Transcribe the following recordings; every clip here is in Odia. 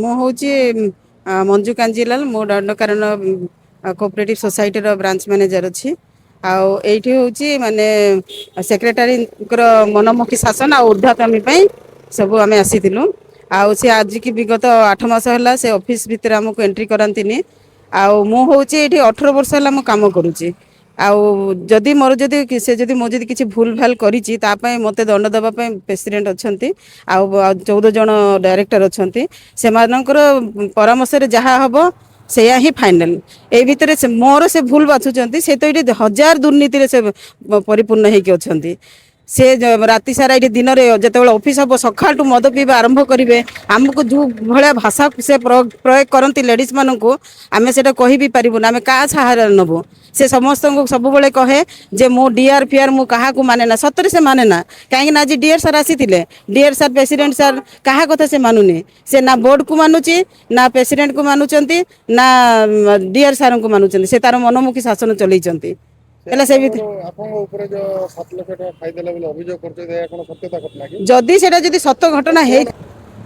ମୁଁ ହେଉଛି ମଞ୍ଜୁ କାଞ୍ଜିଲାଲ। ମୁଁ ଦଣ୍ଡକାରଣ କୋଅପରେଟିଭ ସୋସାଇଟିର ବ୍ରାଞ୍ଚ ମ୍ୟାନେଜର ଅଛି। ଆଉ ଏଇଠି ହେଉଛି ମାନେ ସେକ୍ରେଟାରୀଙ୍କର ମନମୁଖୀ ଶାସନ ଆଉ ଊର୍ଦ୍ଧ୍ୱତମୀ ପାଇଁ ସବୁ ଆମେ ଆସିଥିଲୁ। ଆଉ ସେ ଆଜିକି ବିଗତ 8 ମାସ ହେଲା ସେ ଅଫିସ ଭିତରେ ଆମକୁ ଏଣ୍ଟ୍ରି କରାନ୍ତିନି। ଆଉ ମୁଁ ହେଉଛି ଏଇଠି 18 ବର୍ଷ ହେଲା ମୁଁ କାମ କରୁଛି। ଆଉ ଯଦି ମୋର ଯଦି ସେ ଯଦି ମୁଁ ଯଦି କିଛି ଭୁଲ ଭାଲ କରିଛି ତା ପାଇଁ ମୋତେ ଦଣ୍ଡ ଦେବା ପାଇଁ ପ୍ରେସିଡେଣ୍ଟ ଅଛନ୍ତି। ଆଉ 14 ଜଣ ଡାଇରେକ୍ଟର ଅଛନ୍ତି। ସେମାନଙ୍କର ପରାମର୍ଶରେ ଯାହା ହେବ ସେଇଆ ହିଁ ଫାଇନାଲ। ଏଇ ଭିତରେ ମୋର ସେ ଭୁଲ ବାଛୁଛନ୍ତି, ସେ ତ ଏଇଠି ହଜାର ଦୁର୍ନୀତିରେ ସେ ପରିପୂର୍ଣ୍ଣ ହେଇକି ଅଛନ୍ତି। ସେ ରାତି ସାରା ଏଇଠି ଦିନରେ ଯେତେବେଳେ ଅଫିସ ହେବ ସକାଳଠୁ ମଦ ପିଇବା ଆରମ୍ଭ କରିବେ। ଆମକୁ ଯେଉଁ ଭଳିଆ ଭାଷା ସେ ପ୍ରୟୋଗ କରନ୍ତି ଲେଡ଼ିଜ୍ ମାନଙ୍କୁ, ଆମେ ସେଇଟା କହିବି ପାରିବୁନି ଆମେ କାହା ସାହାରା ନେବୁ। ସେ ସମସ୍ତଙ୍କୁ ସବୁବେଳେ କହେ ଯେ ମୁଁ ଡିଆର୍ ଫିଆର୍ ମୁଁ କାହାକୁ ମାନେ ନା। ସତରେ ସେ ମାନେ ନା, କାହିଁକିନା ଆଜି ଡିଆର୍ ସାର୍ ଆସିଥିଲେ। ଡିଆର୍ ସାର୍ ପ୍ରେସିଡେଣ୍ଟ ସାର୍ କାହା କଥା ସେ ମାନୁନି। ସେ ନା ବୋର୍ଡକୁ ମାନୁଛି, ନା ପ୍ରେସିଡେଣ୍ଟକୁ ମାନୁଛନ୍ତି, ନା ଡିଆର୍ ସାର୍ଙ୍କୁ ମାନୁଛନ୍ତି। ସେ ତାର ମନମୁଖୀ ଶାସନ ଚଲେଇଛନ୍ତି। ହେଲେ ସେ ଆପଣଙ୍କ ଉପରେ ଯୋଉ 7 ଲକ୍ଷ ଟଙ୍କା ଖାଇଦେଲେ ବୋଲି ଅଭିଯୋଗ କରୁଛନ୍ତି, ଏହା କଣ ସତ୍ୟତା ଘଟଣା କି? ଯଦି ସେଇଟା ଯଦି ସତ ଘଟଣା ହେଇ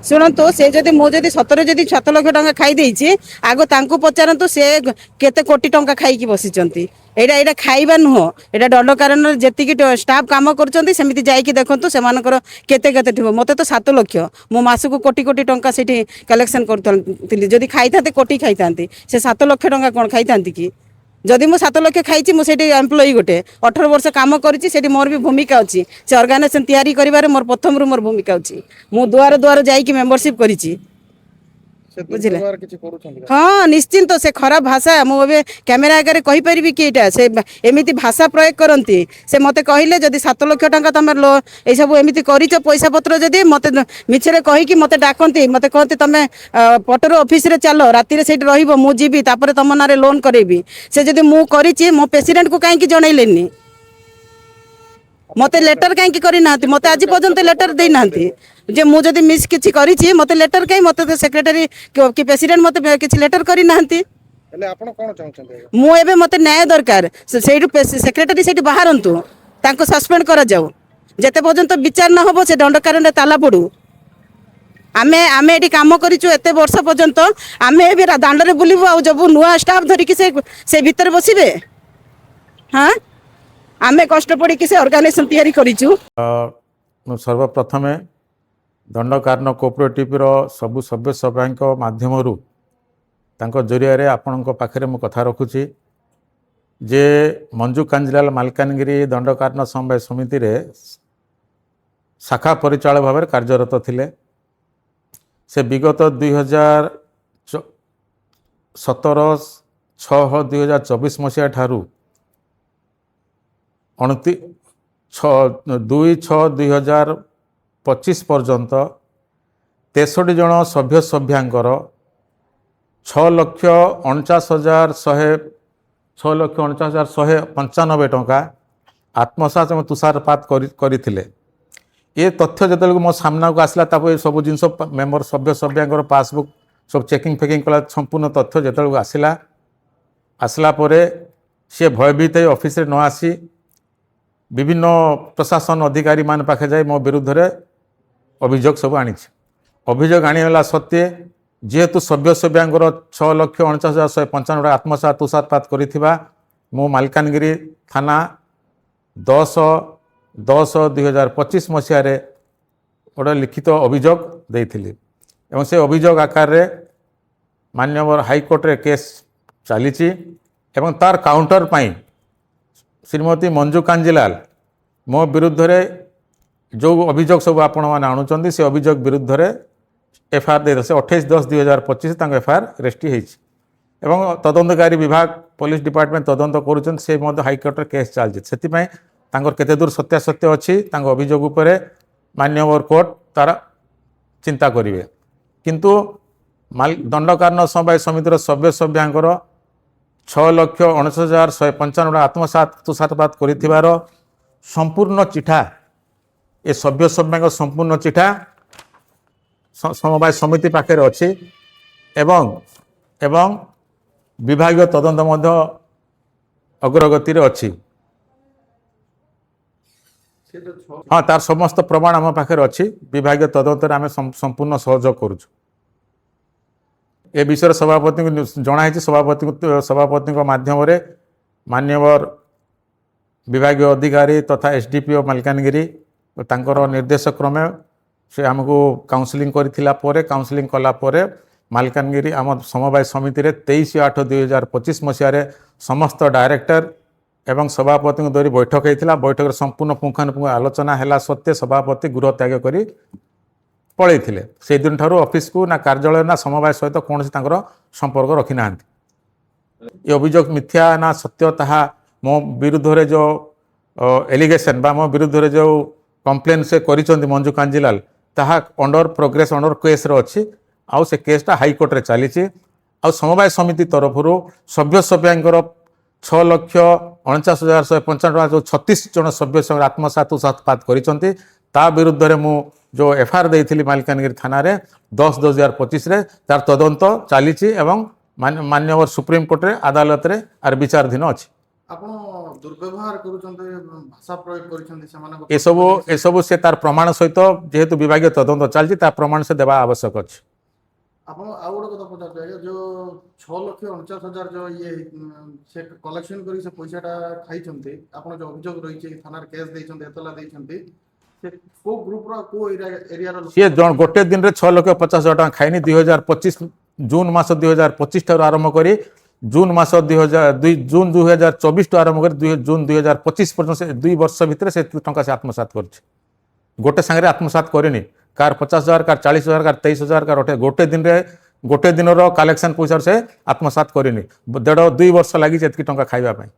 ଶୁଣନ୍ତୁ, ସେ ଯଦି ମୁଁ ଯଦି ସତରେ ଯଦି 7 ଲକ୍ଷ ଟଙ୍କା ଖାଇ ଦେଇଛି, ଆଗ ତାଙ୍କୁ ପଚାରନ୍ତୁ ସେ କେତେ କୋଟି ଟଙ୍କା ଖାଇକି ବସିଛନ୍ତି। ଏଇଟା ଖାଇବା ନୁହଁ, ଏଇଟା ଦଣ୍ଡକାରଣ୍ୟରେ ଯେତିକି ଷ୍ଟାଫ୍ କାମ କରୁଛନ୍ତି ସେମିତି ଯାଇକି ଦେଖନ୍ତୁ ସେମାନଙ୍କର କେତେ ଥିବ। ମୋତେ ତ 7 ଲକ୍ଷ, ମୁଁ ମାସକୁ କୋଟି କୋଟି ଟଙ୍କା ସେଠି କଲେକ୍ସନ କରୁଥିଲି। ଯଦି ଖାଇଥାନ୍ତି କୋଟି ଖାଇଥାନ୍ତି, ସେ 7 ଲକ୍ଷ ଟଙ୍କା କ'ଣ ଖାଇଥାନ୍ତି କି? ଯଦି ମୁଁ 7 ଲକ୍ଷ ଖାଇଛି, ମୁଁ ସେଠି ଏମ୍ପ୍ଲୟି ଗୋଟେ 18 ବର୍ଷ କାମ କରିଛି, ସେଠି ମୋର ବି ଭୂମିକା ଅଛି। ସେ ଅର୍ଗାନାଇଜେସନ ତିଆରି କରିବାରେ ମୋର ପ୍ରଥମରୁ ମୋର ଭୂମିକା ଅଛି। ମୁଁ ଦୁଆର ଦୁଆର ଯାଇକି ମେମ୍ବରସିପ୍ କରିଛି। ବୁଝିଲେ? ହଁ ନିଶ୍ଚିନ୍ତ। ସେ ଖରାପ ଭାଷା ମୁଁ ଏବେ କ୍ୟାମେରା ଆଗରେ କହିପାରିବି କି ଏଇଟା ସେ ଏମିତି ଭାଷା ପ୍ରୟୋଗ କରନ୍ତି। ସେ ମୋତେ କହିଲେ ଯଦି 7 ଲକ୍ଷ ଟଙ୍କା ତମେ ଏଇସବୁ ଏମିତି କରିଛ ପଇସା ପତ୍ର, ଯଦି ମୋତେ ମିଛରେ କହିକି ମୋତେ ଡାକନ୍ତି, ମୋତେ କହନ୍ତି ତମେ ପଟର ଅଫିସରେ ଚାଲ, ରାତିରେ ସେଇଠି ରହିବ, ମୁଁ ଯିବି ତାପରେ ତମ ନାଁରେ ଲୋନ୍ କରେଇବି। ସେ ଯଦି ମୁଁ କରିଛି ମୋ ପ୍ରେସିଡେଣ୍ଟକୁ କାହିଁକି ଜଣେଇଲେନି? ମୋତେ ଲେଟର କାହିଁକି କରିନାହାନ୍ତି? ମୋତେ ଆଜି ପର୍ଯ୍ୟନ୍ତ ଲେଟର ଦେଇନାହାନ୍ତି ଯେ ମୁଁ ଯଦି ମିସ୍ କିଛି କରିଛି। ମୋତେ ଲେଟର କାହିଁ, ମୋତେ ସେକ୍ରେଟାରୀ କି ପ୍ରେସିଡେଣ୍ଟ ମୋତେ କିଛି ଲେଟର କରିନାହାନ୍ତି। ମୁଁ ଏବେ ମୋତେ ନ୍ୟାୟ ଦରକାର। ସେଇଠୁ ସେକ୍ରେଟାରୀ ସେଇଠି ବାହାରନ୍ତୁ, ତାଙ୍କୁ ସସ୍ପେଣ୍ଡ କରାଯାଉ। ଯେତେ ପର୍ଯ୍ୟନ୍ତ ବିଚାର ନ ହେବ ସେ ଦଣ୍ଡକାରଣ୍ୟରେ ତାଲା ପଡ଼ୁ। ଆମେ ଏଠି କାମ କରିଛୁ ଏତେ ବର୍ଷ ପର୍ଯ୍ୟନ୍ତ। ଆମେ ଏବେ ଦାଣ୍ଡରେ ବୁଲିବୁ ଆଉ ସବୁ ନୂଆ ଷ୍ଟାଫ୍ ଧରିକି ସେ ଭିତରେ ବସିବେ? ହଁ, ଆମେ କଷ୍ଟ ପଡ଼ିକି ସେ ଅର୍ଗାନାଇଜେସନ ତିଆରି କରିଛୁ। ମୁଁ ସର୍ବପ୍ରଥମେ ଦଣ୍ଡକାରଣ କୋଅପରେଟିଭର ସବୁ ସଭ୍ୟ ସଭ୍ୟଙ୍କ ମାଧ୍ୟମରୁ ତାଙ୍କ ଜରିଆରେ ଆପଣଙ୍କ ପାଖରେ ମୁଁ କଥା ରଖୁଛି ଯେ ମଞ୍ଜୁ କାଞ୍ଜିଲାଲ ମାଲକାନଗିରି ଦଣ୍ଡକାରଣ ସମବାୟ ସମିତିରେ ଶାଖା ପରିଚାଳକ ଭାବରେ କାର୍ଯ୍ୟରତ ଥିଲେ। ସେ ବିଗତ 2017/6/2024 ମସିହା ଠାରୁ 2/6/2025 ପର୍ଯ୍ୟନ୍ତ 63 ଜଣ ସଭ୍ୟ ସଭ୍ୟାଙ୍କର 6,49,195 ଟଙ୍କା ଆତ୍ମସାତ ଏବଂ ତୁଷାରପାତ କରିଥିଲେ। ଏ ତଥ୍ୟ ଯେତେବେଳେ ମୋ ସାମ୍ନାକୁ ଆସିଲା, ତାପରେ ସବୁ ଜିନିଷ ମେମ୍ବର ସଭ୍ୟ ସଭ୍ୟାଙ୍କର ପାସବୁକ୍ ସବୁ ଚେକିଂ ଫେକିଂ କଲା। ସମ୍ପୂର୍ଣ୍ଣ ତଥ୍ୟ ଯେତେବେଳକୁ ଆସିଲା ପରେ ସିଏ ଭୟଭୀତ ହୋଇ ଅଫିସରେ ନ ଆସି ବିଭିନ୍ନ ପ୍ରଶାସନ ଅଧିକାରୀମାନେ ପାଖେ ଯାଇ ମୋ ବିରୁଦ୍ଧରେ ଅଭିଯୋଗ ସବୁ ଆଣିଛି। ଅଭିଯୋଗ ଆଣିଗଲା ସତ୍ତ୍ୱେ ଯେହେତୁ ସଭ୍ୟ ସଭ୍ୟାଙ୍କର 6,49,195 ଆତ୍ମସାତ ତୁଷାରପାତ କରିଥିବା ମୁଁ ମାଲକାନଗିରି ଥାନା 10/10/2025 ମସିହାରେ ଗୋଟେ ଲିଖିତ ଅଭିଯୋଗ ଦେଇଥିଲି ଏବଂ ସେ ଅଭିଯୋଗ ଆକାରରେ ମାନ୍ୟବର ହାଇକୋର୍ଟରେ କେସ୍ ଚାଲିଛି ଏବଂ ତାର କାଉଣ୍ଟର ପାଇଁ ଶ୍ରୀମତୀ ମଞ୍ଜୁ କାଞ୍ଜିଲାଲ ମୋ ବିରୁଦ୍ଧରେ ଯେଉଁ ଅଭିଯୋଗ ସବୁ ଆପଣମାନେ ଆଣୁଛନ୍ତି ସେ ଅଭିଯୋଗ ବିରୁଦ୍ଧରେ ଏଫଆଇଆର୍ ଦେଇଥିଲେ। ସେ 28/10/2025 ତାଙ୍କ ଏଫଆଇଆର୍ ରେଜିଷ୍ଟ୍ରି ହେଇଛି ଏବଂ ତଦନ୍ତକାରୀ ବିଭାଗ ପୋଲିସ ଡିପାର୍ଟମେଣ୍ଟ ତଦନ୍ତ କରୁଛନ୍ତି। ସେ ମଧ୍ୟ ହାଇକୋର୍ଟରେ କେସ୍ ଚାଲିଛି। ସେଥିପାଇଁ ତାଙ୍କର କେତେ ଦୂର ସତ୍ୟାସତ୍ୟ ଅଛି ତାଙ୍କ ଅଭିଯୋଗ ଉପରେ ମାନ୍ୟବର କୋର୍ଟ ତାର ଚିନ୍ତା କରିବେ। କିନ୍ତୁ ଦଣ୍ଡକାରଣ ସମବାୟ ସମିତିର ସଭ୍ୟ ସଭ୍ୟାଙ୍କର 6,49,195 ଆତ୍ମସାତ ତୁଷାରପାତ କରିଥିବାର ସମ୍ପୂର୍ଣ୍ଣ ଚିଠା, ଏ ସଭ୍ୟ ସଭ୍ୟଙ୍କ ସମ୍ପୂର୍ଣ୍ଣ ଚିଠା ସମବାୟ ସମିତି ପାଖରେ ଅଛି ଏବଂ ବିଭାଗୀୟ ତଦନ୍ତ ମଧ୍ୟ ଅଗ୍ରଗତିରେ ଅଛି। ସେ ହଁ ତାର ସମସ୍ତ ପ୍ରମାଣ ଆମ ପାଖରେ ଅଛି ବିଭାଗୀୟ ତଦନ୍ତରେ ଆମେ ସମ୍ପୂର୍ଣ୍ଣ ସହଯୋଗ କରୁଛୁ ଏ ବିଷୟରେ ସଭାପତିଙ୍କୁ ଜଣାଇଛି ସଭାପତିଙ୍କ ମାଧ୍ୟମରେ ମାନ୍ୟବର ବିଭାଗୀୟ ଅଧିକାରୀ ତଥା SDPO ମାଲକାନଗିରି ତାଙ୍କର ନିର୍ଦ୍ଦେଶ କ୍ରମେ ସେ ଆମକୁ କାଉନସିଲିଂ କରିଥିଲା ପରେ କାଉନସିଲିଂ କଲା ପରେ ମାଲକାନଗିରି ଆମ ସମବାୟ ସମିତିରେ 23/8/2025 ମସିହାରେ ସମସ୍ତ ଡାଇରେକ୍ଟର ଏବଂ ସଭାପତିଙ୍କୁ ଧରି ବୈଠକ ହୋଇଥିଲା ବୈଠକରେ ସମ୍ପୂର୍ଣ୍ଣ ପୁଙ୍ଖାନୁପୁଙ୍ଖ ଆଲୋଚନା ହେଲା ସତ୍ତ୍ୱେ ସଭାପତି ଗୃହ ତ୍ୟାଗ କରି ପଳେଇଥିଲେ ସେହିଦିନ ଠାରୁ ଅଫିସକୁ ନା କାର୍ଯ୍ୟାଳୟ ନା ସମବାୟ ସହିତ କୌଣସି ତାଙ୍କର ସମ୍ପର୍କ ରଖିନାହାନ୍ତି ଏ ଅଭିଯୋଗ ମିଥ୍ୟା ନା ସତ୍ୟ ତାହା ମୋ ବିରୁଦ୍ଧରେ ଯେଉଁ ଏଲିଗେସନ୍ ବା ମୋ ବିରୁଦ୍ଧରେ ଯେଉଁ କମ୍ପ୍ଲେନ୍ ସେ କରିଛନ୍ତି ମଞ୍ଜୁ କାଞ୍ଜିଲାଲ ତାହା ଅଣ୍ଡର ପ୍ରୋଗ୍ରେସ୍ ଅଣ୍ଡର କେସ୍ରେ ଅଛି ଆଉ ସେ କେସ୍ଟା ହାଇକୋର୍ଟରେ ଚାଲିଛି ଆଉ ସମବାୟ ସମିତି ତରଫରୁ ସଭ୍ୟଙ୍କର 6,49,155 ଟଙ୍କା ଯେଉଁ 36 ଜଣ ସଭ୍ୟ ସାଙ୍ଗରେ ଆତ୍ମସାତ କରିଛନ୍ତି ତା ବିରୁଦ୍ଧରେ ମୁଁ ଯେଉଁ FIR ଦେଇଥିଲି ମାଲକାନଗିରି ଥାନାରେ 10/2025ରେ ତାର ତଦନ୍ତ ଚାଲିଛି ଏବଂ ମାନ୍ୟବର ସୁପ୍ରିମକୋର୍ଟରେ ଆଦାଲତରେ ଆର ବିଚାରାଧୀନ ଅଛି ଆପଣ ଦୁର୍ବ୍ୟବହାର କରୁଛନ୍ତି ଭାଷା ପ୍ରୟୋଗ କରିଛନ୍ତି ସେମାନଙ୍କ ଏସବୁ ସେ ତାର ପ୍ରମାଣ ସହିତ ଯେହେତୁ ବିଭାଗୀୟ ତଦନ୍ତ ଚାଲିଛି ତା ପ୍ରମାଣ ସେ ଦେବା ଆବଶ୍ୟକ ଅଛି ଆପଣ ଆଉ ଗୋଟେ କଥା ପଚାରୁଛି ଆଜ୍ଞା ଯୋଉ 6,49,000 ଯୋଉ ସେ କଲେକ୍ସନ କରି ସେ ପଇସାଟା ଖାଇଛନ୍ତି ଆପଣ ଯୋଉ ଅଭିଯୋଗ ରହିଛି ଥାନାରେ କେସ୍ ଦେଇଛନ୍ତି ଏତଲା ଦେଇଛନ୍ତି ସେ କୋଉ ଗ୍ରୁପର କୋଉ ଏରିଆର ସିଏ ଗୋଟେ ଦିନରେ 6,50,000 ଟଙ୍କା ଖାଇନି 2025 ଜୁନ୍ ମାସ 2025 ଠାରୁ ଆରମ୍ଭ କରି ଜୁନ୍ ମାସ 2024 ଠୁ ଆରମ୍ଭ କରି ଜୁନ୍ 2025 ପର୍ଯ୍ୟନ୍ତ ସେ 2 ବର୍ଷ ଭିତରେ ସେ ଟଙ୍କା ସେ ଆତ୍ମସାତ କରିଛି ଗୋଟେ ସାଙ୍ଗରେ ଆତ୍ମସାତ କରିନି କାର 50,000 କାର 40,000 କାର 23,000 କାର ଗୋଟେ ଦିନର କଲେକ୍ସନ ପଇସାରୁ ସେ ଆତ୍ମସାତ କରିନି 2 ବର୍ଷ ଲାଗିଛି ଏତିକି ଟଙ୍କା ଖାଇବା ପାଇଁ